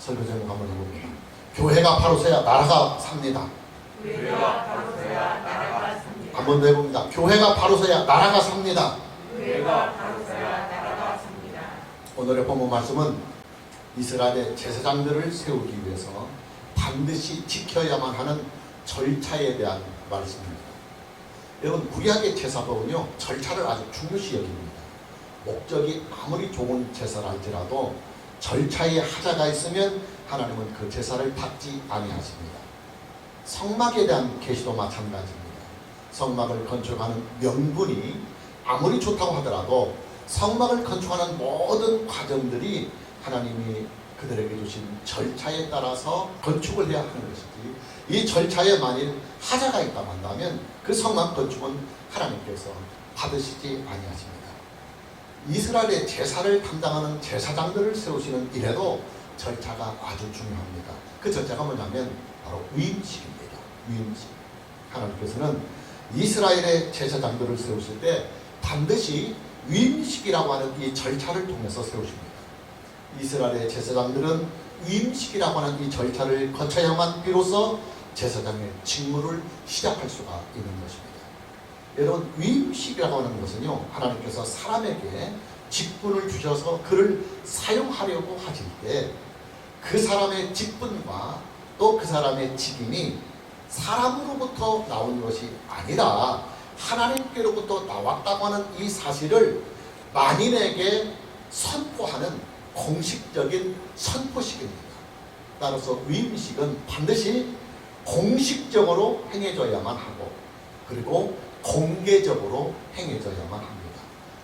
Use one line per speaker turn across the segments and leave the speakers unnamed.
설교 제목 한번 해봅니다. 교회가 바로서야 나라가 삽니다.
교회가 바로서야 나라가 삽니다.
한번 더 해봅니다. 교회가 바로서야 나라가 삽니다.
교회가 바로서야 나라가 삽니다.
오늘의 본문 말씀은 이스라엘의 제사장들을 세우기 위해서 반드시 지켜야만 하는 절차에 대한 말씀입니다. 여러분, 구약의 제사법은요, 절차를 아주 중요시 여깁니다. 목적이 아무리 좋은 제사를 할지라도 절차에 하자가 있으면 하나님은 그 제사를 받지 아니하십니다. 성막에 대한 계시도 마찬가지입니다. 성막을 건축하는 명분이 아무리 좋다고 하더라도 성막을 건축하는 모든 과정들이 하나님이 그들에게 주신 절차에 따라서 건축을 해야 하는 것이지, 이 절차에 만일 하자가 있다고 한다면 그 성막 건축은 하나님께서 받으시지 아니하십니다. 이스라엘의 제사를 담당하는 제사장들을 세우시는 일에도 절차가 아주 중요합니다. 그 절차가 뭐냐면 바로 위임식입니다. 위임식. 하나님께서는 이스라엘의 제사장들을 세우실 때 반드시 위임식이라고 하는 이 절차를 통해서 세우십니다. 이스라엘의 제사장들은 위임식이라고 하는 이 절차를 거쳐야만 비로소 제사장의 직무를 시작할 수가 있는 것입니다. 여러분, 위임식이라고 하는 것은요, 하나님께서 사람에게 직분을 주셔서 그를 사용하려고 하실 때 그 사람의 직분과 또 그 사람의 직임이 사람으로부터 나온 것이 아니라 하나님께로부터 나왔다고 하는 이 사실을 만인에게 선포하는 공식적인 선포식입니다. 따라서 위임식은 반드시 공식적으로 행해져야만 하고, 그리고 공개적으로 행해져야만 합니다.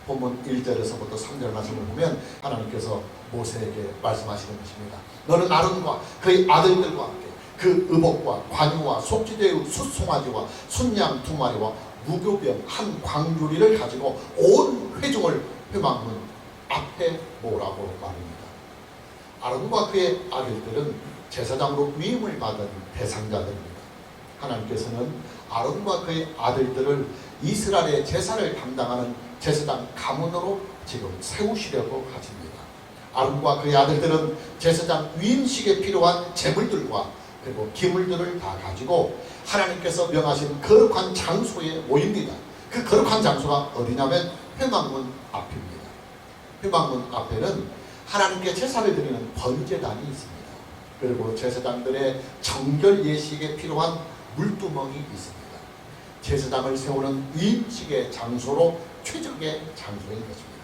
본문 1절에서부터 3절 말씀을 보면 하나님께서 모세에게 말씀하시는 것입니다. 너는 아론과 그의 아들들과 함께 그 의복과 관유와 속죄제의 숫송아지와 순양 2마리와 무교병 한 광주리를 가지고 온 회중을 회막문 앞에 모으라고 말합니다. 아론과 그의 아들들은 제사장으로 위임을 받은 대상자들입니다. 하나님께서는 아론과 그의 아들들을 이스라엘의 제사를 담당하는 제사장 가문으로 지금 세우시려고 하십니다. 아론과 그의 아들들은 제사장 위임식에 필요한 제물들과 그리고 기물들을 다 가지고 하나님께서 명하신 거룩한 장소에 모입니다. 그 거룩한 장소가 어디냐면 회막문 앞입니다. 회막문 앞에는 하나님께 제사를 드리는 번제단이 있습니다. 그리고 제사장들의 정결 예식에 필요한 물두멍이 있습니다. 제사장을 세우는 위임식의 장소로 최적의 장소인 것입니다.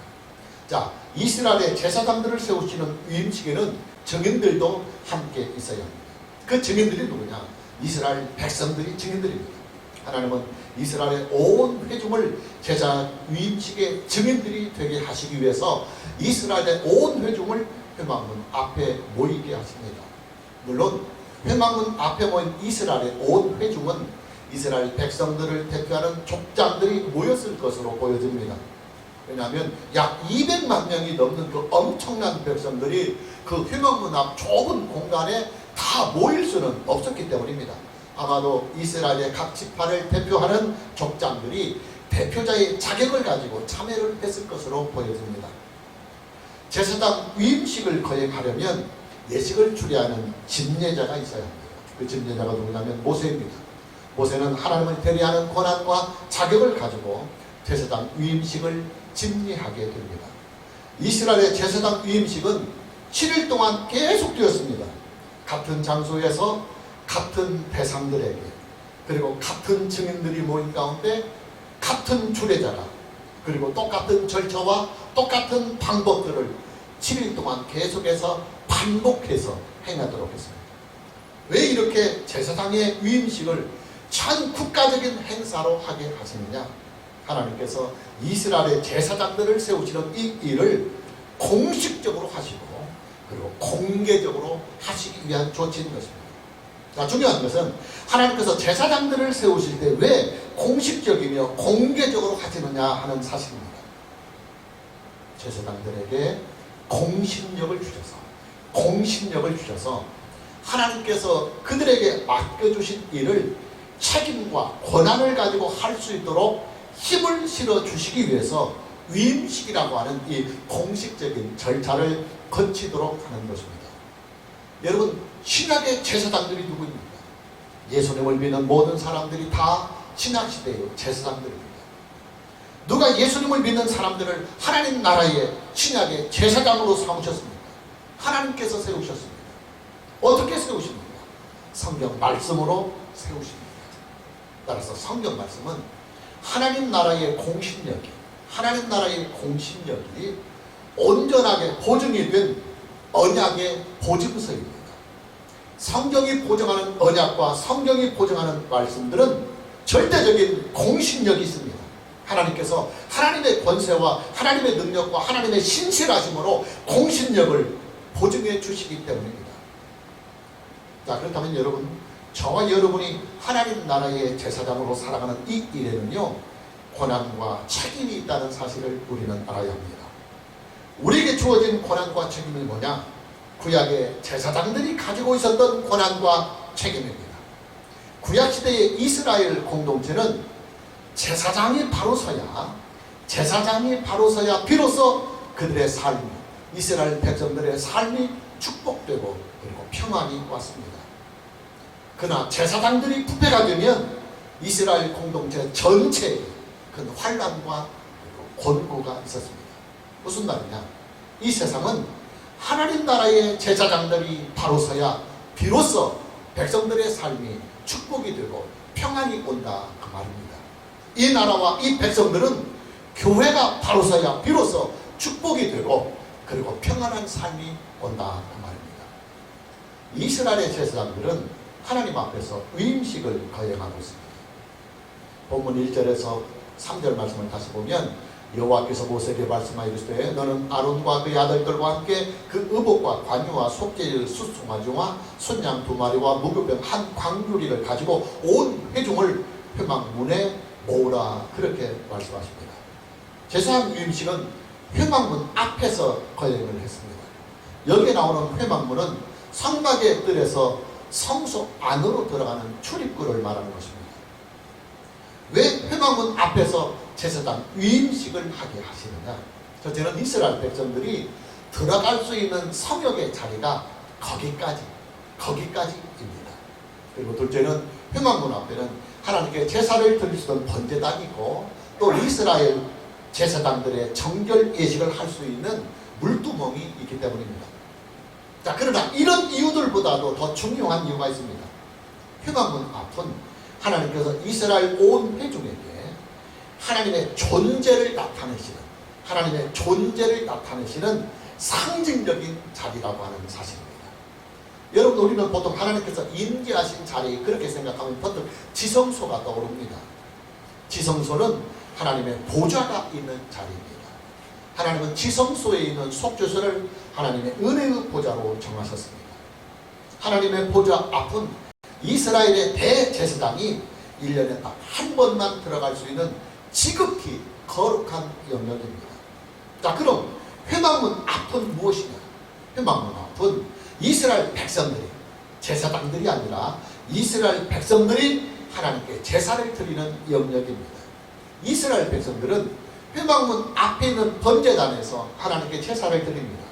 자, 이스라엘의 제사장들을 세우시는 위임식에는 증인들도 함께 있어야 합니다. 그 증인들이 누구냐? 이스라엘 백성들이 증인들입니다. 하나님은 이스라엘의 온 회중을 제사 위임식의 증인들이 되게 하시기 위해서 이스라엘의 온 회중을 회막문 앞에 모이게 하십니다. 물론 회막문 앞에 모인 이스라엘의 온 회중은 이스라엘 백성들을 대표하는 족장들이 모였을 것으로 보여집니다. 왜냐하면 약 200만 명이 넘는 그 엄청난 백성들이 그 회막문 앞 좁은 공간에 다 모일 수는 없었기 때문입니다. 아마도 이스라엘의 각 지파를 대표하는 족장들이 대표자의 자격을 가지고 참여를 했을 것으로 보여집니다. 제사장 위임식을 거행하려면 예식을 추리하는 집례자가 있어야 합니다. 그 집례자가 누구냐면 모세입니다. 모세는 하나님을 대리하는 권한과 자격을 가지고 제사장 위임식을 집례하게 됩니다. 이스라엘의 제사장 위임식은 7일 동안 계속되었습니다. 같은 장소에서 같은 대상들에게, 그리고 같은 증인들이 모인 가운데 같은 주례자가, 그리고 똑같은 절차와 똑같은 방법들을 7일 동안 계속해서 반복해서 행하도록 했습니다. 왜 이렇게 제사장의 위임식을 전 국가적인 행사로 하게 하시느냐? 하나님께서 이스라엘의 제사장들을 세우시는 이 일을 공식적으로 하시고, 그리고 공개적으로 하시기 위한 조치인 것입니다. 자, 중요한 것은 하나님께서 제사장들을 세우실 때 왜 공식적이며 공개적으로 하시느냐 하는 사실입니다. 제사장들에게 공신력을 주셔서 하나님께서 그들에게 맡겨주신 일을 책임과 권한을 가지고 할 수 있도록 힘을 실어 주시기 위해서 위임식이라고 하는 이 공식적인 절차를 거치도록 하는 것입니다. 여러분, 신약의 제사장들이 누구입니까? 예수님을 믿는 모든 사람들이 다 신약시대의 제사장들입니다. 누가 예수님을 믿는 사람들을 하나님 나라의 신약의 제사장으로 삼으셨습니까? 하나님께서 세우셨습니다. 어떻게 세우십니까? 성경 말씀으로 세우십니다. 따라서 성경 말씀은 하나님 나라의 공신력이 온전하게 보증이 된 언약의 보증서입니다. 성경이 보증하는 언약과 성경이 보증하는 말씀들은 절대적인 공신력이 있습니다. 하나님께서 하나님의 권세와 하나님의 능력과 하나님의 신실하심으로 공신력을 보증해 주시기 때문입니다. 자, 그렇다면 여러분, 저와 여러분이 하나님 나라의 제사장으로 살아가는 이 일에는요, 고난과 책임이 있다는 사실을 우리는 알아야 합니다. 우리에게 주어진 고난과 책임이 뭐냐? 구약의 제사장들이 가지고 있었던 고난과 책임입니다. 구약시대의 이스라엘 공동체는 제사장이 바로 서야 비로소 그들의 삶이, 이스라엘 백성들의 삶이 축복되고 그리고 평안이 왔습니다. 그러나 제사장들이 부패가 되면 이스라엘 공동체 전체에 큰 환란과 곤고가 있었습니다. 무슨 말이냐? 이 세상은 하나님 나라의 제사장들이 바로 서야 비로소 백성들의 삶이 축복이 되고 평안이 온다, 그 말입니다. 이 나라와 이 백성들은 교회가 바로 서야 비로소 축복이 되고 그리고 평안한 삶이 온다, 그 말입니다. 이스라엘의 제사장들은 하나님 앞에서 위임식을 거행하고 있습니다. 본문 1절에서 3절 말씀을 다시 보면, 여호와께서 모세에게 말씀하여 이르시되 너는 아론과 그의 아들들과 함께 그 의복과 관유와 속죄일 수송아지와 순양 2마리와 무교병 1광주리를 가지고 온 회중을 회막문에 모으라, 그렇게 말씀하십니다. 제사장 위임식은 회막문 앞에서 거행을 했습니다. 여기에 나오는 회막문은 성막의 뜰에서 성소 안으로 들어가는 출입구를 말하는 것입니다. 왜 회막문 앞에서 제사장 위임식을 하게 하시느냐? 첫째는 이스라엘 백성들이 들어갈 수 있는 성역의 자리가 거기까지입니다. 그리고 둘째는 회막문 앞에는 하나님께 제사를 드리시던 번제단이 있고, 또 이스라엘 제사장들의 정결 예식을 할 수 있는 물두멍이 있기 때문입니다. 자, 그러나 이런 이유들보다도 더 중요한 이유가 있습니다. 회막문 앞은 하나님께서 이스라엘 온 회중에게 하나님의 존재를 나타내시는 상징적인 자리라고 하는 사실입니다. 여러분, 우리는 보통 하나님께서 임재하신 자리, 그렇게 생각하면 번뜩 지성소가 떠오릅니다. 지성소는 하나님의 보좌가 있는 자리입니다. 하나님은 지성소에 있는 속죄소를 하나님의 은혜의 보좌로 정하셨습니다. 하나님의 보좌 앞은 이스라엘의 대제사장이 1년에 딱 한 번만 들어갈 수 있는 지극히 거룩한 영역입니다. 자, 그럼 회막문 앞은 무엇이냐? 회막문 앞은 이스라엘 백성들이, 제사장들이 아니라 이스라엘 백성들이 하나님께 제사를 드리는 영역입니다. 이스라엘 백성들은 회막문 앞에 있는 번제단에서 하나님께 제사를 드립니다.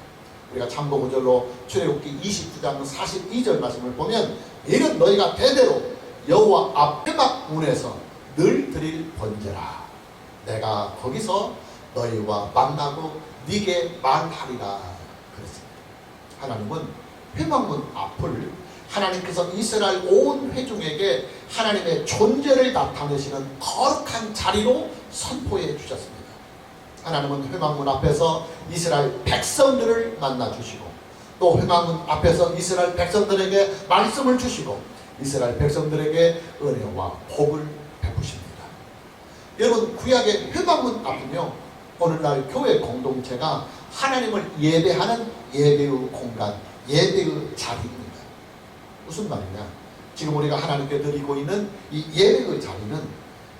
우리가 참고 구절로 출애굽기 29장 42절 말씀을 보면, 이는 너희가 대대로 여호와 앞 회막문에서 늘 드릴 번제라. 내가 거기서 너희와 만나고 네게 말하리라 그랬습니다. 하나님은 회막문 앞을 하나님께서 이스라엘 온 회중에게 하나님의 존재를 나타내시는 거룩한 자리로 선포해 주셨습니다. 하나님은 회막문 앞에서 이스라엘 백성들을 만나 주시고, 또 회막문 앞에서 이스라엘 백성들에게 말씀을 주시고, 이스라엘 백성들에게 은혜와 복을 베푸십니다. 여러분, 구약의 회막문 앞은요, 오늘날 교회 공동체가 하나님을 예배하는 예배의 공간, 예배의 자리입니다. 무슨 말이냐? 지금 우리가 하나님께 드리고 있는 이 예배의 자리는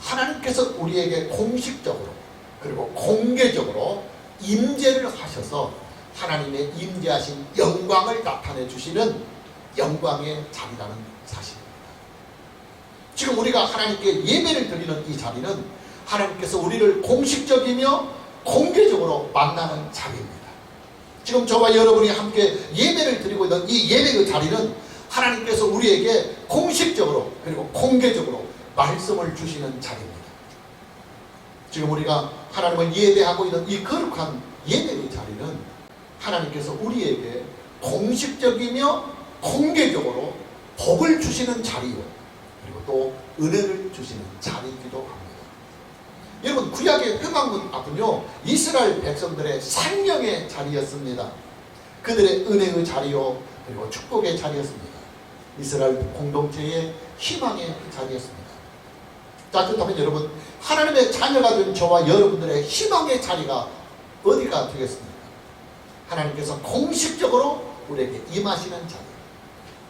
하나님께서 우리에게 공식적으로 그리고 공개적으로 임재를 하셔서 하나님의 임재하신 영광을 나타내 주시는 영광의 자리라는 사실입니다. 지금 우리가 하나님께 예배를 드리는 이 자리는 하나님께서 우리를 공식적이며 공개적으로 만나는 자리입니다. 지금 저와 여러분이 함께 예배를 드리고 있는 이 예배의 자리는 하나님께서 우리에게 공식적으로 그리고 공개적으로 말씀을 주시는 자리입니다. 지금 우리가 하나님을 예배하고 있는 이 거룩한 예배의 자리는 하나님께서 우리에게 공식적이며 공개적으로 복을 주시는 자리요, 그리고 또 은혜를 주시는 자리이기도 합니다. 여러분, 구약의 회막문 앞은요 이스라엘 백성들의 생명의 자리였습니다. 그들의 은혜의 자리요, 그리고 축복의 자리였습니다. 이스라엘 공동체의 희망의 자리였습니다. 자, 그렇다면 여러분, 하나님의 자녀가 된 저와 여러분들의 희망의 자리가 어디가 되겠습니까? 하나님께서 공식적으로 우리에게 임하시는 자리,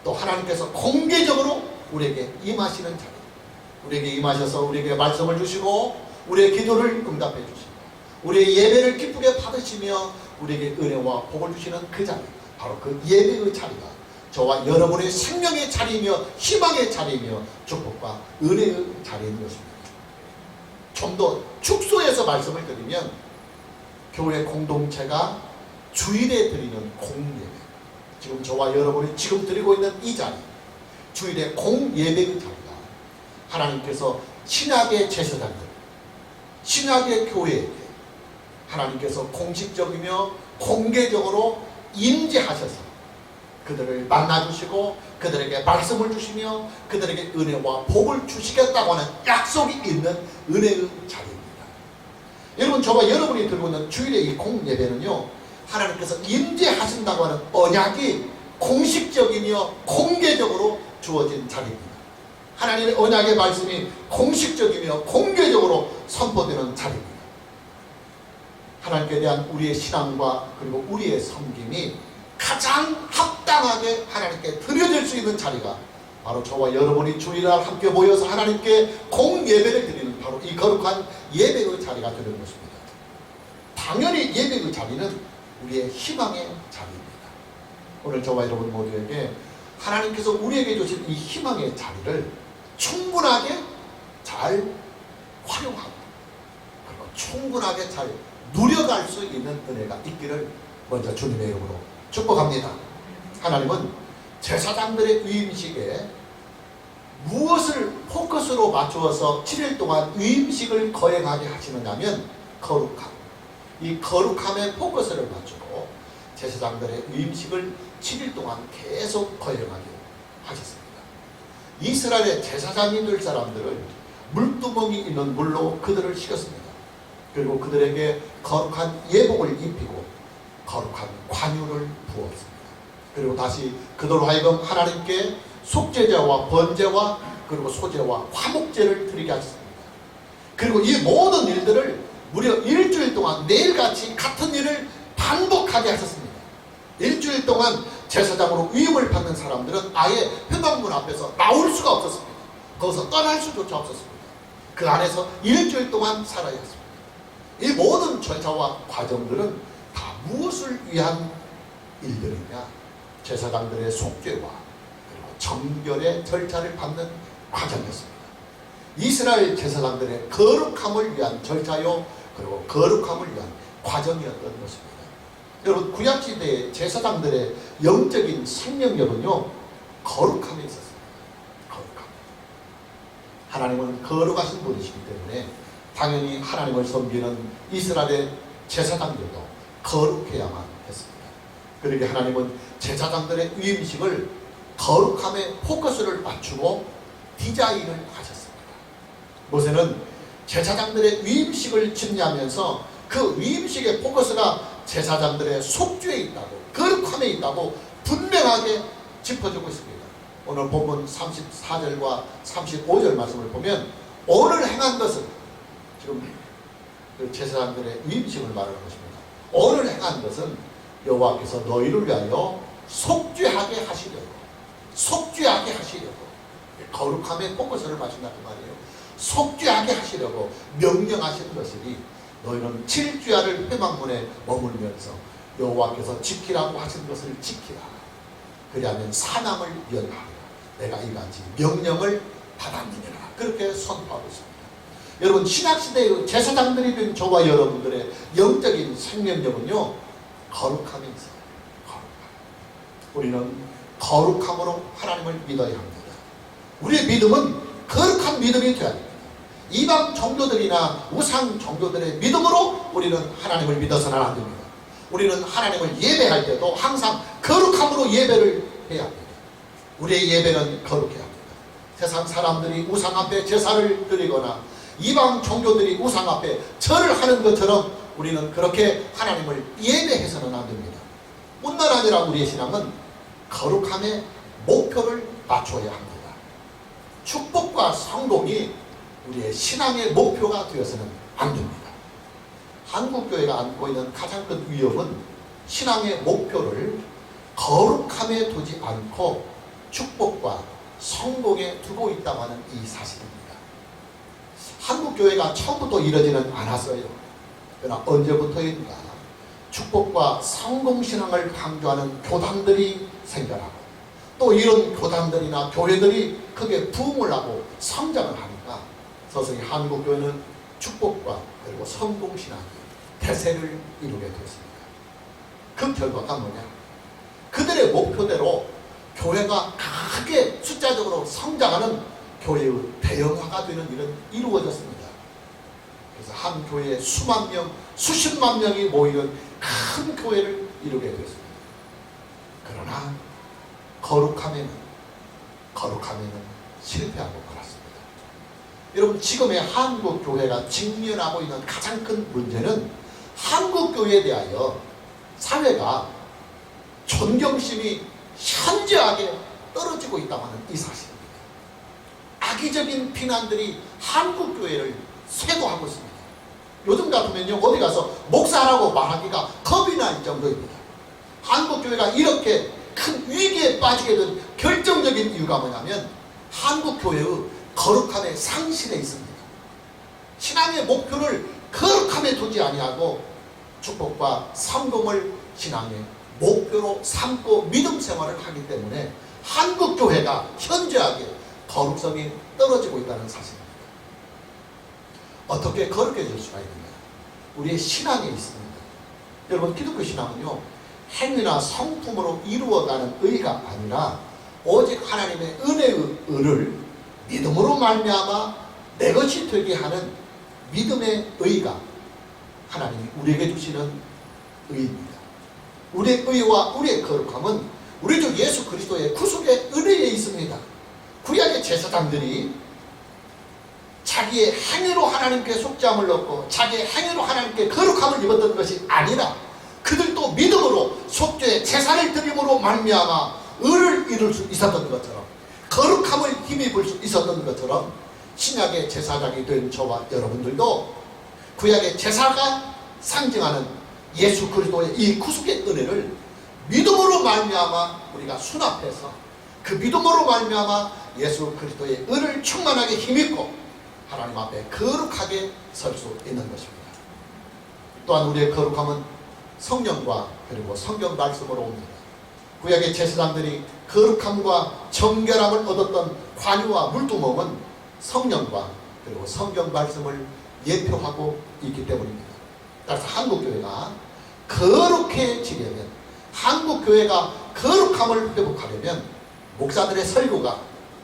또 하나님께서 공개적으로 우리에게 임하시는 자리, 우리에게 임하셔서 우리에게 말씀을 주시고 우리의 기도를 응답해 주시고 우리의 예배를 기쁘게 받으시며 우리에게 은혜와 복을 주시는 그 자리, 바로 그 예배의 자리가 저와 여러분의 생명의 자리이며 희망의 자리이며 축복과 은혜의 자리인 것입니다. 좀 더 축소해서 말씀을 드리면, 교회 공동체가 주일에 드리는 공예배, 지금 저와 여러분이 지금 드리고 있는 이 자리, 주일의 공예배의 자리가 하나님께서 신약의 제사장들, 신약의 교회에게 하나님께서 공식적이며 공개적으로 임재하셔서 그들을 만나주시고 그들에게 말씀을 주시며 그들에게 은혜와 복을 주시겠다고 하는 약속이 있는 은혜의 자리입니다. 여러분, 저와 여러분이 들고 있는 주일의 이 공예배는요, 하나님께서 임재하신다고 하는 언약이 공식적이며 공개적으로 주어진 자리입니다. 하나님의 언약의 말씀이 공식적이며 공개적으로 선포되는 자리입니다. 하나님께 대한 우리의 신앙과 그리고 우리의 섬김이 가장 합당하게 하나님께 드려질 수 있는 자리가 바로 저와 여러분이 주일날 함께 모여서 하나님께 공예배를 드리는 바로 이 거룩한 예배의 자리가 되는 것입니다. 당연히 예배의 자리는 우리의 희망의 자리입니다. 오늘 저와 여러분 모두에게 하나님께서 우리에게 주신 이 희망의 자리를 충분하게 잘 활용하고 그리고 충분하게 잘 누려갈 수 있는 은혜가 있기를 먼저 주님의 이름으로 축복합니다. 하나님은 제사장들의 위임식에 무엇을 포커스로 맞추어서 7일 동안 위임식을 거행하게 하시느냐면 거룩함, 이 거룩함에 포커스를 맞추고 제사장들의 위임식을 7일 동안 계속 거행하게 하셨습니다. 이스라엘의 제사장이 될 사람들을 물두멍이 있는 물로 그들을 식였습니다. 그리고 그들에게 거룩한 예복을 입히고 거룩한 관유를 부었습니다. 그리고 다시 그들로 하여금 하나님께 속죄제와 번제와 그리고 소제와 화목제를 드리게 하셨습니다. 그리고 이 모든 일들을 무려 일주일 동안 매일같이 같은 일을 반복하게 하셨습니다. 일주일 동안 제사장으로 위임을 받는 사람들은 아예 회막문 앞에서 나올 수가 없었습니다. 거기서 떠날 수조차 없었습니다. 그 안에서 일주일 동안 살아야 했습니다. 이 모든 절차와 과정들은 다 무엇을 위한 일들이냐? 제사장들의 속죄와 그리고 정결의 절차를 받는 과정이었습니다. 이스라엘 제사장들의 거룩함을 위한 절차요, 그리고 거룩함을 위한 과정이었던 것입니다. 여러분, 구약시대의 제사장들의 영적인 생명력은요, 거룩함에 있었습니다. 거룩함. 하나님은 거룩하신 분이시기 때문에 당연히 하나님을 섬기는 이스라엘의 제사장들도 거룩해야만 했습니다. 그러기에 하나님은 제사장들의 위임식을 거룩함에 포커스를 맞추고 디자인을 하셨습니다. 모세는 제사장들의 위임식을 집례하면서 그 위임식의 포커스가 제사장들의 속죄에 있다고, 거룩함에 있다고 분명하게 짚어주고 있습니다. 오늘 본문 34절과 35절 말씀을 보면 오늘 행한 것은, 지금 그 제사장들의 위임식을 말하는 것입니다. 오늘 행한 것은 여호와께서 너희를 위하여 속죄하게 하시려고, 속죄하게 하시려고, 거룩함에 포커스를 맞춘다 그 말이에요. 속죄하게 하시려고 명령하신 것이니 너희는 7주야를 회막문에 머물면서 여호와께서 지키라고 하신 것을 지키라. 그리하면 사남을 면하리라. 내가 이같이 명령을 받았느니라. 그렇게 선포하고 있습니다. 여러분, 신약시대의 제사장들이 된 저와 여러분들의 영적인 생명력은요, 거룩함이 있어요. 거룩함. 우리는 거룩함으로 하나님을 믿어야 합니다. 우리의 믿음은 거룩한 믿음이 되어야 합니다. 이방 종교들이나 우상 종교들의 믿음으로 우리는 하나님을 믿어서는 안 됩니다. 우리는 하나님을 예배할 때도 항상 거룩함으로 예배를 해야 합니다. 우리의 예배는 거룩해야 합니다. 세상 사람들이 우상 앞에 제사를 드리거나 이방 종교들이 우상 앞에 절을 하는 것처럼 우리는 그렇게 하나님을 예배해서는 안 됩니다. 뿐만 아니라 우리의 신앙은 거룩함의 목표를 맞춰야 합니다. 축복과 성공이 우리의 신앙의 목표가 되어서는 안 됩니다. 한국교회가 안고 있는 가장 큰 위험은 신앙의 목표를 거룩함에 두지 않고 축복과 성공에 두고 있다고 하는 이 사실입니다. 한국교회가 처음부터 이러지는 않았어요. 그러나 언제부터인가 축복과 성공신앙을 강조하는 교단들이 생겨나고 또 이런 교단들이나 교회들이 크게 부흥을 하고 성장을 하니까 서서히 한국교회는 축복과 그리고 성공신앙이 대세를 이루게 되었습니다. 그 결과가 뭐냐? 그들의 목표대로 교회가 크게 숫자적으로 성장하는 교회의 대형화가 되는 일은 이루어졌습니다. 그래서 한 교회에 수만 명, 수십만 명이 모이는 큰 교회를 이루게 되었습니다. 그러나 거룩함에는 실패하고 말았습니다. 여러분, 지금의 한국 교회가 직면하고 있는 가장 큰 문제는 한국 교회에 대하여 사회가 존경심이 현저하게 떨어지고 있다고 하는 이 사실입니다. 악의적인 비난들이 한국 교회를 쇄도하고 있습니다. 요즘 같으면요, 어디 가서 목사라고 말하기가 겁이 날 정도입니다. 한국 교회가 이렇게 큰 위기에 빠지게 된 결정적인 이유가 뭐냐면 한국 교회의 거룩함의 상실에 있습니다. 신앙의 목표를 거룩함에 두지 아니하고 축복과 성공을 신앙의 목표로 삼고 믿음 생활을 하기 때문에 한국 교회가 현저하게 거룩성이 떨어지고 있다는 사실입니다. 어떻게 거룩해질 수가 있느냐? 우리의 신앙에 있습니다. 여러분, 기독교 신앙은요, 행위나 성품으로 이루어가는 의가 아니라 오직 하나님의 은혜의 의를 믿음으로 말미암아 내 것이 되게 하는 믿음의 의가 하나님이 우리에게 주시는 의입니다. 우리의 의와 우리의 거룩함은 우리 주 예수 그리스도의 구속의 은혜에 있습니다. 구약의 제사장들이 자기의 행위로 하나님께 속죄함을 얻고 자기의 행위로 하나님께 거룩함을 입었던 것이 아니라 그들도 믿음으로 속죄의 제사를 드림으로 말미암아 의를 이룰 수 있었던 것처럼 거룩함을 힘입을 수 있었던 것처럼 신약의 제사장이 된 저와 여러분들도 구약의 제사가 상징하는 예수 그리스도의 이 구속의 은혜를 믿음으로 말미암아 우리가 수납해서 그 믿음으로 말미암아 예수 그리스도의 은을 충만하게 힘입고 하나님 앞에 거룩하게 설 수 있는 것입니다. 또한 우리의 거룩함은 성령과 그리고 성경 말씀으로 옵니다. 구약의 제사장들이 거룩함과 정결함을 얻었던 관유와 물두멍은 성령과 그리고 성경 말씀을 예표하고 있기 때문입니다. 따라서 한국교회가 거룩해지려면, 한국교회가 거룩함을 회복하려면 목사들의 설교가,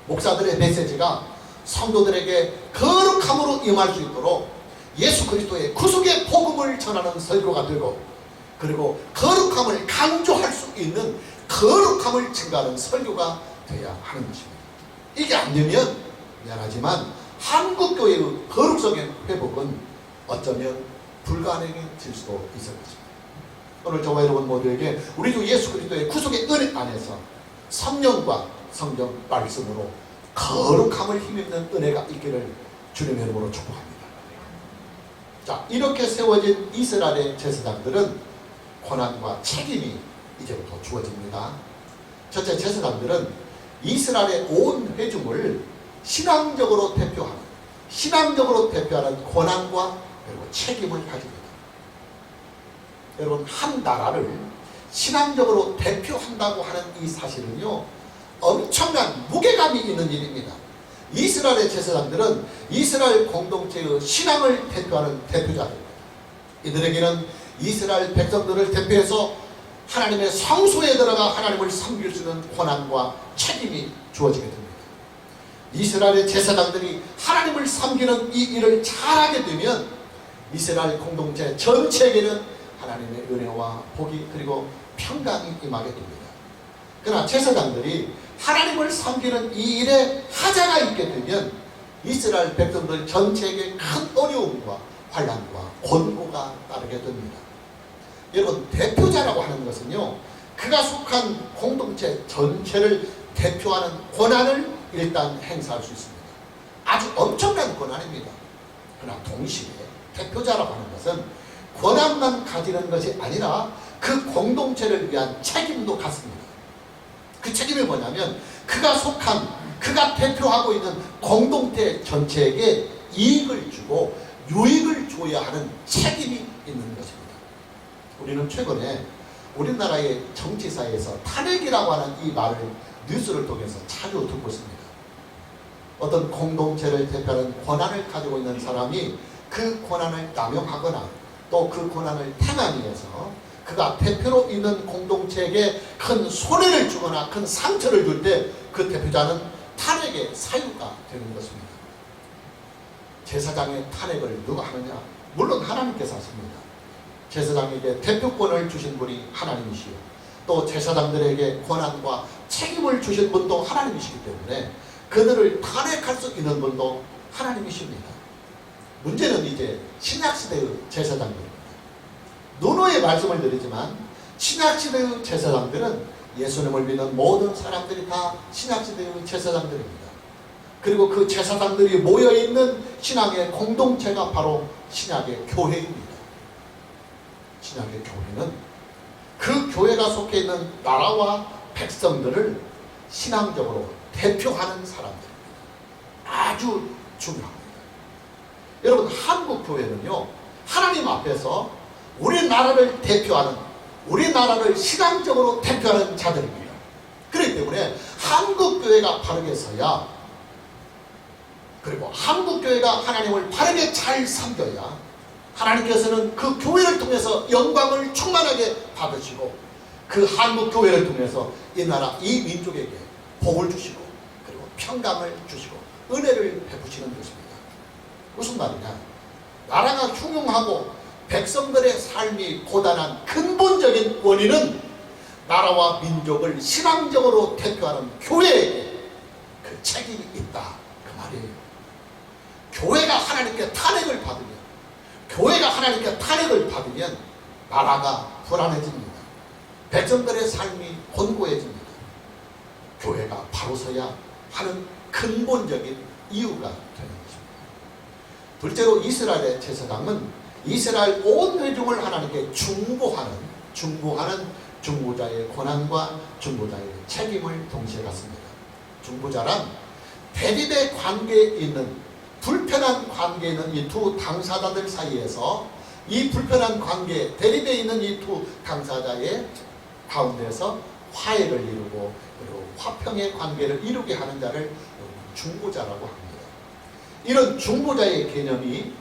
목사들의 메시지가 성도들에게 거룩함으로 임할 수 있도록 예수 그리스도의 구속의 복음을 전하는 설교가 되고, 그리고 거룩함을 강조할 수 있는 거룩함을 증가하는 설교가 되어야 하는 것입니다. 이게 안 되면 미안하지만 한국교회의 거룩성의 회복은 어쩌면 불가능해질 수도 있을 것입니다. 오늘 저와 여러분 모두에게 우리 주 예수 그리스도의 구속의 은혜 안에서 성령과 성경 말씀으로 거룩함을 힘입는 은혜가 있기를 주님의 이름으로 축복합니다. 자, 이렇게 세워진 이스라엘의 제사장들은 권한과 책임이 이제부터 주어집니다. 첫째, 제사장들은 이스라엘의 온 회중을 신앙적으로 대표하는 권한과 그리고 책임을 가집니다. 여러분, 한 나라를 신앙적으로 대표한다고 하는 이 사실은요, 엄청난 무게감이 있는 일입니다. 이스라엘의 제사장들은 이스라엘 공동체의 신앙을 대표하는 대표자들입니다. 이들에게는 이스라엘 백성들을 대표해서 하나님의 성소에 들어가 하나님을 섬길 수 있는 권한과 책임이 주어지게 됩니다. 이스라엘의 제사장들이 하나님을 섬기는 이 일을 잘하게 되면 이스라엘 공동체 전체에게는 하나님의 은혜와 복이 그리고 평강이 임하게 됩니다. 그러나 제사장들이 하나님을 섬기는 이 일에 하자가 있게 되면 이스라엘 백성들 전체에게 큰 어려움과 환난과 권고가 따르게 됩니다. 여러분, 대표자라고 하는 것은요, 그가 속한 공동체 전체를 대표하는 권한을 일단 행사할 수 있습니다. 아주 엄청난 권한입니다. 그러나 동시에 대표자라고 하는 것은 권한만 가지는 것이 아니라 그 공동체를 위한 책임도 갖습니다. 그 책임이 뭐냐면 그가 대표하고 있는 공동체 전체에게 이익을 주고 유익을 줘야 하는 책임이 있는 것입니다. 우리는 최근에 우리나라의 정치사에서 탄핵이라고 하는 이 말을 뉴스를 통해서 자주 듣고 있습니다. 어떤 공동체를 대표하는 권한을 가지고 있는 사람이 그 권한을 남용하거나 또 그 권한을 행하기 위해서 그가 대표로 있는 공동체에게 큰 손해를 주거나 큰 상처를 줄 때 그 대표자는 탄핵의 사유가 되는 것입니다. 제사장의 탄핵을 누가 하느냐? 물론 하나님께서 하십니다. 제사장에게 대표권을 주신 분이 하나님이시요, 또 제사장들에게 권한과 책임을 주신 분도 하나님이시기 때문에 그들을 탄핵할 수 있는 분도 하나님이십니다. 문제는 이제 신약시대의 제사장들입니다. 노노의 말씀을 드리지만 신약시대의 제사장들은 예수님을 믿는 모든 사람들이 다 신약시대의 제사장들입니다. 그리고 그 제사장들이 모여있는 신앙의 공동체가 바로 신약의 교회입니다. 신약의 교회는 그 교회가 속해 있는 나라와 백성들을 신앙적으로 대표하는 사람들입니다. 아주 중요합니다. 여러분, 한국 교회는요, 하나님 앞에서 우리나라를 대표하는, 우리나라를 신앙적으로 대표하는 자들입니다. 그렇기 때문에 한국 교회가 바르게 서야, 그리고 한국 교회가 하나님을 바르게 잘 섬겨야 하나님께서는 그 교회를 통해서 영광을 충만하게 받으시고 그 한국 교회를 통해서 이 나라, 이 민족에게 복을 주시고 그리고 평강을 주시고 은혜를 베푸시는 것입니다. 무슨 말이냐? 나라가 흉흉하고 백성들의 삶이 고단한 근본적인 원인은 나라와 민족을 신앙적으로 대표하는 교회에게 그 책임이 있다, 그 말이에요. 교회가 하나님께 탄핵을 받으면, 교회가 하나님께 탄핵을 받으면 나라가 불안해집니다. 백성들의 삶이 곤고해집니다. 교회가 바로 서야 하는 근본적인 이유가 되는 것입니다. 둘째로 이스라엘의 제사장은 이스라엘 온 회중을 하나님께 중보하는 중보자의 권한과 중보자의 책임을 동시에 갖습니다. 중보자란 대립의 관계에 있는, 불편한 관계에 있는 이 두 당사자들 사이에서 이 불편한 관계, 대립에 있는 이 두 당사자의 가운데서 화해를 이루고 그리고 화평의 관계를 이루게 하는 자를 중보자라고 합니다. 이런 중보자의 개념이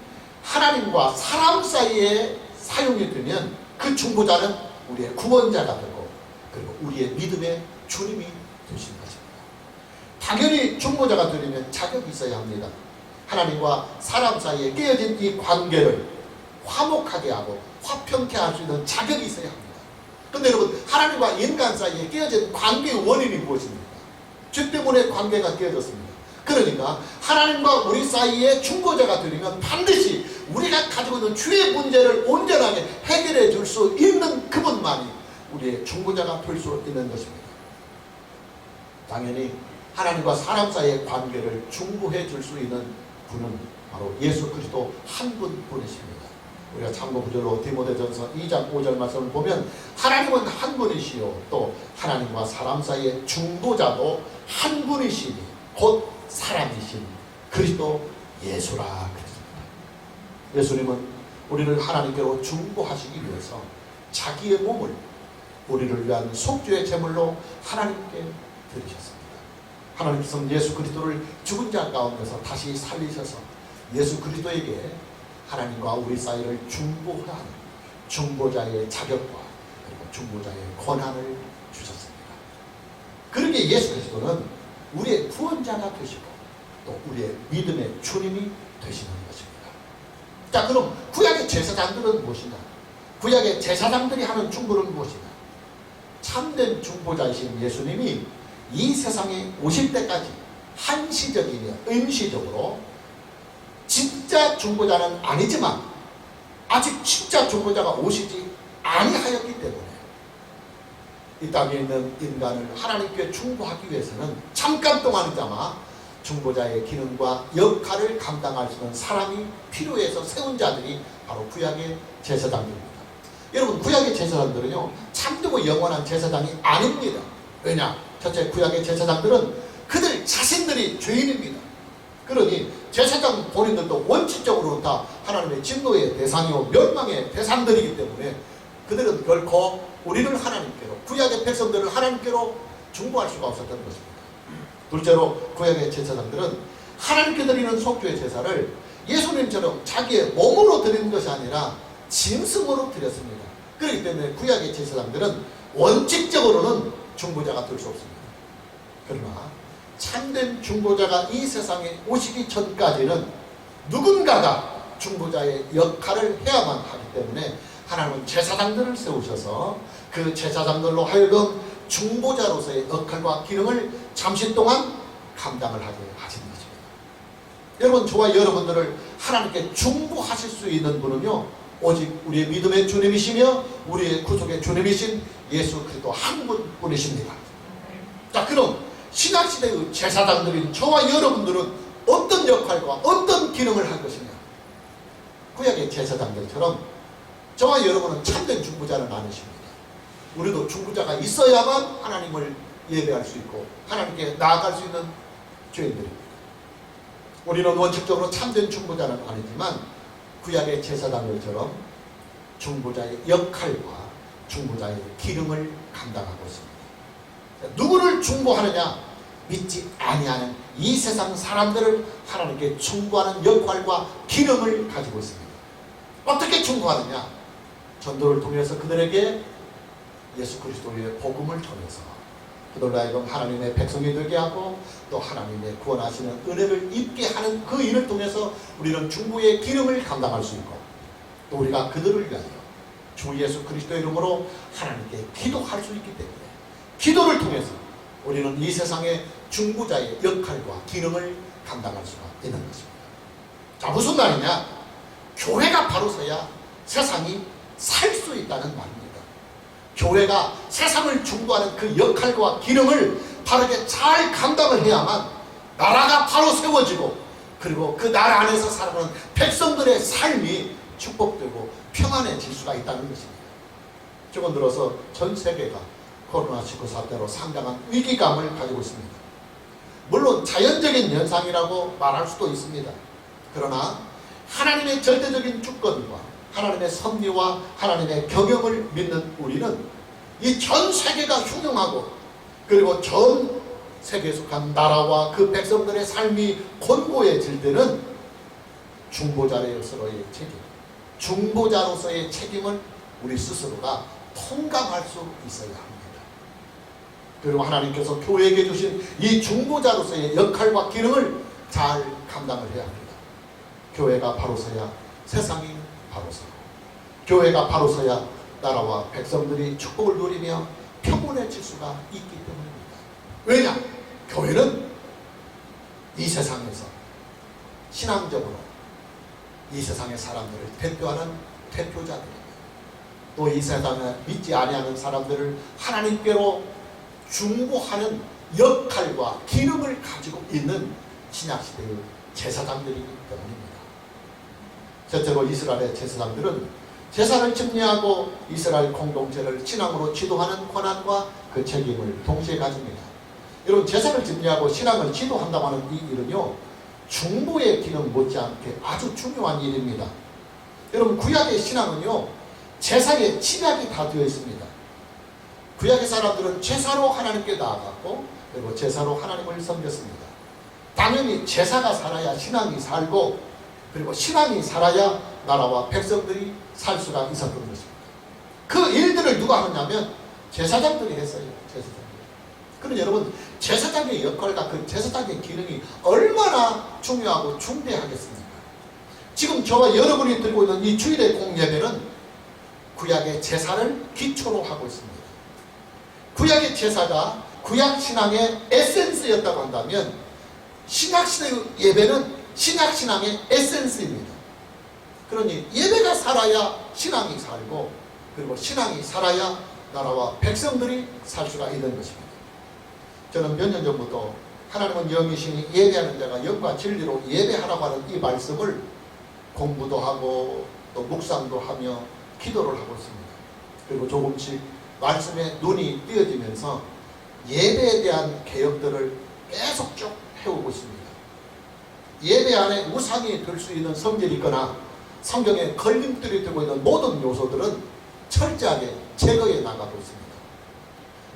하나님과 사람 사이에 사용이 되면 그 중보자는 우리의 구원자가 되고 그리고 우리의 믿음의 주님이 되신 것입니다. 당연히 중보자가 되려면 자격이 있어야 합니다. 하나님과 사람 사이에 깨어진 이 관계를 화목하게 하고 화평케 할 수 있는 자격이 있어야 합니다. 그런데 여러분, 하나님과 인간 사이에 깨어진 관계의 원인이 무엇입니까? 죄 때문에 관계가 깨어졌습니다. 그러니까 하나님과 우리 사이에 중보자가 되려면 반드시 우리가 가지고 있는 죄의 문제를 온전하게 해결해 줄 수 있는 그분만이 우리의 중보자가 될 수 있는 것입니다. 당연히 하나님과 사람 사이의 관계를 중보해 줄 수 있는 분은 바로 예수 그리스도 한 분뿐이십니다. 우리가 참고 구절로 디모데전서 2장 5절 말씀을 보면 하나님은 한 분이시요 또 하나님과 사람 사이의 중보자도 한 분이시니 곧 사람이신 그리스도 예수라 그랬습니다. 예수님은 우리를 하나님께로 중보하시기 위해서 자기의 몸을 우리를 위한 속죄의 제물로 하나님께 드리셨습니다. 하나님께서는 예수 그리스도를 죽은 자 가운데서 다시 살리셔서 예수 그리스도에게 하나님과 우리 사이를 중보하는 중보자의 자격과 그리고 중보자의 권한을 주셨습니다. 그렇게 예수 그리스도는 우리의 구원자가 되시고 또 우리의 믿음의 주님이 되시는 것입니다. 자, 그럼 구약의 제사장들은 무엇이냐? 구약의 제사장들이 하는 중보는 무엇이냐? 참된 중보자이신 예수님이 이 세상에 오실 때까지 한시적이며 임시적으로 진짜 중보자는 아니지만 아직 진짜 중보자가 오시지 아니하였기 때문에 이 땅에 있는 인간을 하나님께 중보하기 위해서는 잠깐 동안이자마 중보자의 기능과 역할을 감당할 수 있는 사람이 필요해서 세운 자들이 바로 구약의 제사장들입니다. 여러분, 구약의 제사장들은요 참되고 영원한 제사장이 아닙니다. 왜냐? 첫째, 구약의 제사장들은 그들 자신들이 죄인입니다. 그러니 제사장 본인들도 원칙적으로 다 하나님의 진노의 대상이요 멸망의 대상들이기 때문에 그들은 결코 우리를 하나님께로, 구약의 백성들을 하나님께로 중보할 수가 없었던 것입니다. 둘째로, 구약의 제사장들은 하나님께 드리는 속죄의 제사를 예수님처럼 자기의 몸으로 드리는 것이 아니라 짐승으로 드렸습니다. 그렇기 때문에 구약의 제사장들은 원칙적으로는 중보자가 될 수 없습니다. 그러나 참된 중보자가 이 세상에 오시기 전까지는 누군가가 중보자의 역할을 해야만 하기 때문에 하나님은 제사장들을 세우셔서 그 제사장들로 하여금 중보자로서의 역할과 기능을 잠시 동안 감당을 하게 하신 것입니다. 여러분, 저와 여러분들을 하나님께 중보하실 수 있는 분은요 오직 우리의 믿음의 주님이시며 우리의 구속의 주님이신 예수 그리스도 한 분뿐이십니다. 자, 그럼 신약시대의 제사장들인 저와 여러분들은 어떤 역할과 어떤 기능을 할 것이냐? 구약의 제사장들처럼 저와 여러분은 참된 중보자는 아니십니다. 우리도 중보자가 있어야만 하나님을 예배할 수 있고 하나님께 나아갈 수 있는 죄인들입니다. 우리는 원칙적으로 참된 중보자는 아니지만 구약의 제사장들처럼 중보자의 역할과 중보자의 기능을 감당하고 있습니다. 누구를 중보하느냐? 믿지 아니하는 이 세상 사람들을 하나님께 중보하는 역할과 기능을 가지고 있습니다. 어떻게 중보하느냐? 전도를 통해서 그들에게 예수 그리스도의 복음을 전해서 그들로 하여금 하나님의 백성이 되게 하고 또 하나님의 구원하시는 은혜를 입게 하는 그 일을 통해서 우리는 중보의 기능을 감당할 수 있고 또 우리가 그들을 위하여 주 예수 그리스도의 이름으로 하나님께 기도할 수 있기 때문에 기도를 통해서 우리는 이 세상의 중보자의 역할과 기능을 감당할 수가 있는 것입니다. 자, 무슨 말이냐? 교회가 바로 서야 세상이 살 수 있다는 말입니다. 교회가 세상을 중보하는 그 역할과 기능을 바르게 잘 감당을 해야만 나라가 바로 세워지고 그리고 그 나라 안에서 살아가는 백성들의 삶이 축복되고 평안해질 수가 있다는 것입니다. 최근 들어서 전 세계가 코로나19 사태로 상당한 위기감을 가지고 있습니다. 물론 자연적인 현상이라고 말할 수도 있습니다. 그러나 하나님의 절대적인 주권과 하나님의 섭리와 하나님의 경영을 믿는 우리는 이 전 세계가 흉흉하고 그리고 전 세계에 속한 나라와 그 백성들의 삶이 곤고해질 때는 중보자로서의 책임, 중보자로서의 책임을 우리 스스로가 통감할 수 있어야 합니다. 그리고 하나님께서 교회에게 주신 이 중보자로서의 역할과 기능을 잘 감당을 해야 합니다. 교회가 바로 서야 세상이 바로 서고 교회가 바로 서야 나라와 백성들이 축복을 누리며 평온해질 수가 있기 때문입니다. 왜냐? 교회는 이 세상에서 신앙적으로 이 세상의 사람들을 대표하는 대표자들입니다. 또 이 세상에 믿지 아니하는 사람들을 하나님께로 중보하는 역할과 기능을 가지고 있는 신약시대의 제사장들이기 때문입니다. 첫째로 이스라엘의 제사장들은 제사를 집례하고 이스라엘 공동체를 신앙으로 지도하는 권한과 그 책임을 동시에 가집니다. 여러분, 제사를 집례하고 신앙을 지도한다고 하는 이 일은요 중보의 기능 못지않게 아주 중요한 일입니다. 여러분, 구약의 신앙은요 제사에 집약이 다 되어 있습니다. 구약의 사람들은 제사로 하나님께 나아갔고 그리고 제사로 하나님을 섬겼습니다. 당연히 제사가 살아야 신앙이 살고 그리고 신앙이 살아야 나라와 백성들이 살 수가 있었던 것입니다. 그 일들을 누가 하느냐면 제사장들이 했어요. 제사장들. 그럼 여러분, 제사장의 역할과 그 제사장의 기능이 얼마나 중요하고 중대하겠습니까? 지금 저와 여러분이 들고 있는 이 주일의 공예배는 구약의 제사를 기초로 하고 있습니다. 구약의 제사가 구약신앙의 에센스였다고 한다면 신약시대의 예배는 신약신앙의 에센스입니다. 그러니 예배가 살아야 신앙이 살고, 그리고 신앙이 살아야 나라와 백성들이 살 수가 있는 것입니다. 저는 몇 년 전부터 하나님은 영이시니 예배하는 자가 영과 진리로 예배하라고 하는 이 말씀을 공부도 하고 또 묵상도 하며 기도를 하고 있습니다. 그리고 조금씩 말씀에 눈이 띄어지면서 예배에 대한 개혁들을 계속 쭉 해오고 있습니다. 예배 안에 우상이 될 수 있는 성질이 있거나 성경에 걸림돌이 되고 있는 모든 요소들은 철저하게 제거해 나가고 있습니다.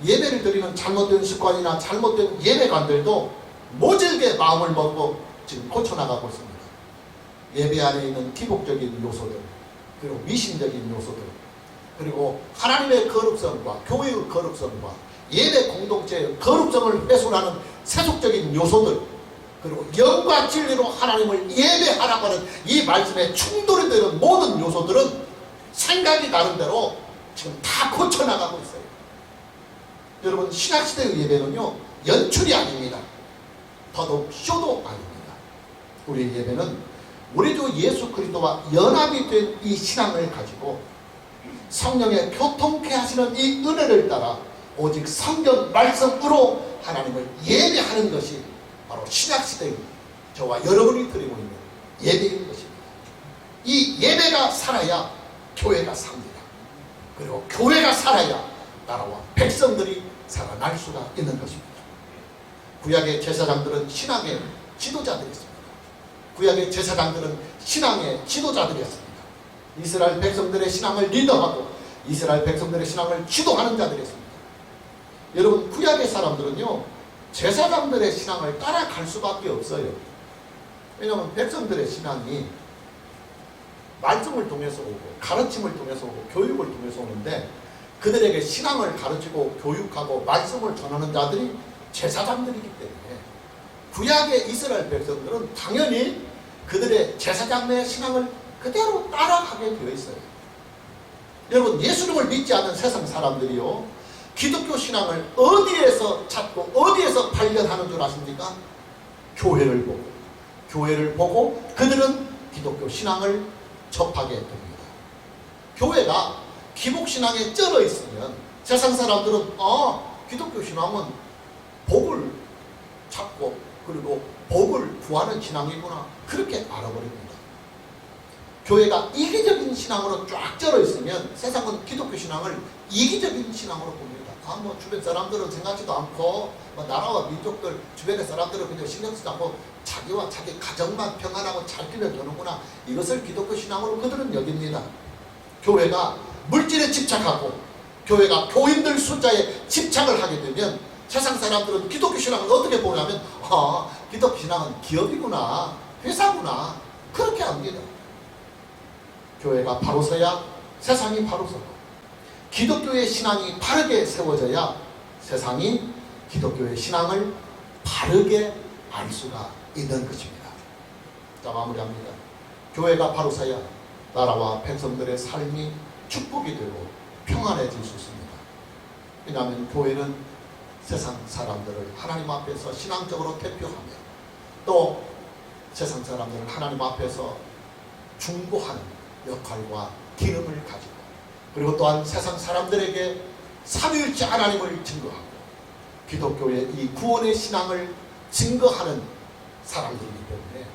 예배를 드리는 잘못된 습관이나 잘못된 예배관들도 모질게 마음을 먹고 지금 고쳐나가고 있습니다. 예배 안에 있는 기복적인 요소들, 그리고 미신적인 요소들, 그리고 하나님의 거룩성과 교회의 거룩성과 예배 공동체의 거룩성을 훼손하는 세속적인 요소들, 그리고 영과 진리로 하나님을 예배하라고 하는 이 말씀에 충돌이 되는 모든 요소들은 생각이 다른 대로 지금 다 고쳐나가고 있어요. 여러분, 신약시대의 예배는요, 연출이 아닙니다. 더더욱 쇼도 아닙니다. 우리의 예배는 우리 주 예수 그리스도와 연합이 된 이 신앙을 가지고 성령의 교통케 하시는 이 은혜를 따라 오직 성경 말씀으로 하나님을 예배하는 것이 바로 신약시대의 저와 여러분이 드리고 있는 예배인 것입니다. 이 예배가 살아야 교회가 삽니다. 그리고 교회가 살아야 나라와 백성들이 살아날 수가 있는 것입니다. 구약의 제사장들은 신앙의 지도자들이었습니다. 구약의 제사장들은 신앙의 지도자들이었습니다. 이스라엘 백성들의 신앙을 리더하고 이스라엘 백성들의 신앙을 지도하는 자들이었습니다. 여러분, 구약의 사람들은요, 제사장들의 신앙을 따라갈 수밖에 없어요. 왜냐하면 백성들의 신앙이 말씀을 통해서 오고 가르침을 통해서 오고 교육을 통해서 오는데, 그들에게 신앙을 가르치고 교육하고 말씀을 전하는 자들이 제사장들이기 때문에 구약의 이스라엘 백성들은 당연히 그들의 제사장의 신앙을 그대로 따라가게 되어 있어요. 여러분, 예수님을 믿지 않는 세상 사람들이요, 기독교 신앙을 어디에서 찾고 어디에서 발견하는 줄 아십니까? 교회를 보고 그들은 기독교 신앙을 접하게 됩니다. 교회가 기복신앙에 쩔어 있으면 세상 사람들은 기독교 신앙은 복을 찾고 그리고 복을 구하는 신앙이구나, 그렇게 알아버립니다. 교회가 이기적인 신앙으로 쫙 쩔어 있으면 세상은 기독교 신앙을 이기적인 신앙으로 봅니다. 주변 사람들은 생각지도 않고 나라와 민족들 주변의 사람들은 그냥 신경 쓰지 않고 자기와 자기 가정만 평안하고 잘 되는구나, 이것을 기독교 신앙으로 그들은 여깁니다. 교회가 물질에 집착하고 교회가 교인들 숫자에 집착을 하게 되면 세상 사람들은 기독교 신앙을 어떻게 보냐면 기독교 신앙은 기업이구나, 회사구나, 그렇게 합니다. 교회가 바로 서야 세상이 바로 서고, 기독교의 신앙이 바르게 세워져야 세상이 기독교의 신앙을 바르게 알 수가 있는 것입니다. 자, 마무리합니다. 교회가 바로 서야 나라와 백성들의 삶이 축복이 되고 평안해질 수 있습니다. 왜냐하면 교회는 세상 사람들을 하나님 앞에서 신앙적으로 대표하며 또 세상 사람들을 하나님 앞에서 중보하는 역할과 기능을 가지고, 그리고 또한 세상 사람들에게 삼위일체 하나님을 증거하고 기독교의 이 구원의 신앙을 증거하는 사람들이기 때문에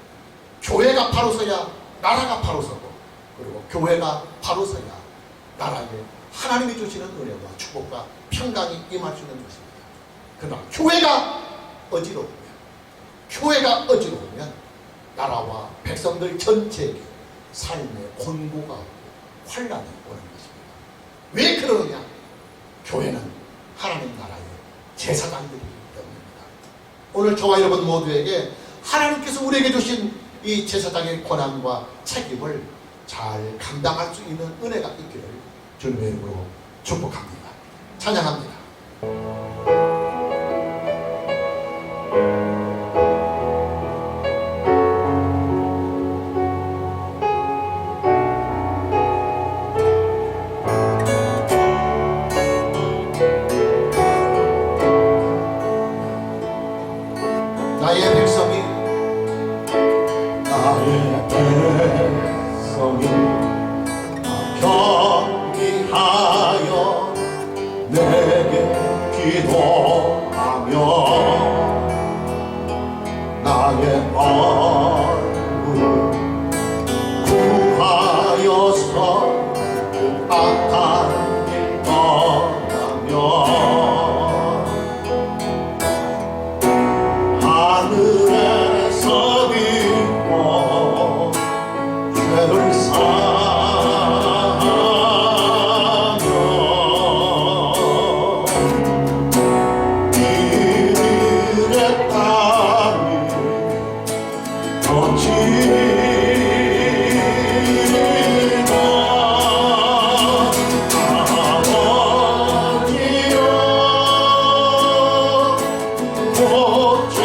교회가 바로 서야 나라가 바로 서고, 그리고 교회가 바로 서야 나라에 하나님이 주시는 은혜와 축복과 평강이 임할 수 있는 것입니다. 그러나 교회가 어지러우면 나라와 백성들 전체에게 삶의 곤고가 환란이 오는 것입니다. 왜 그러느냐? 교회는 하나님 나라의 제사장들이기 때문입니다. 오늘 저와 여러분 모두에게 하나님께서 우리에게 주신 이 제사장의 권한과 책임을 잘 감당할 수 있는 은혜가 있기를 주님의 이름으로 축복합니다. 찬양합니다. 나의 백성이 경기하여 내게 기도하며 나의 얼굴 구하여서 악한 길 떠나며 하늘에서 빚고 죄를 사며 이들의 땅이 거칠다 아버지여 고쳐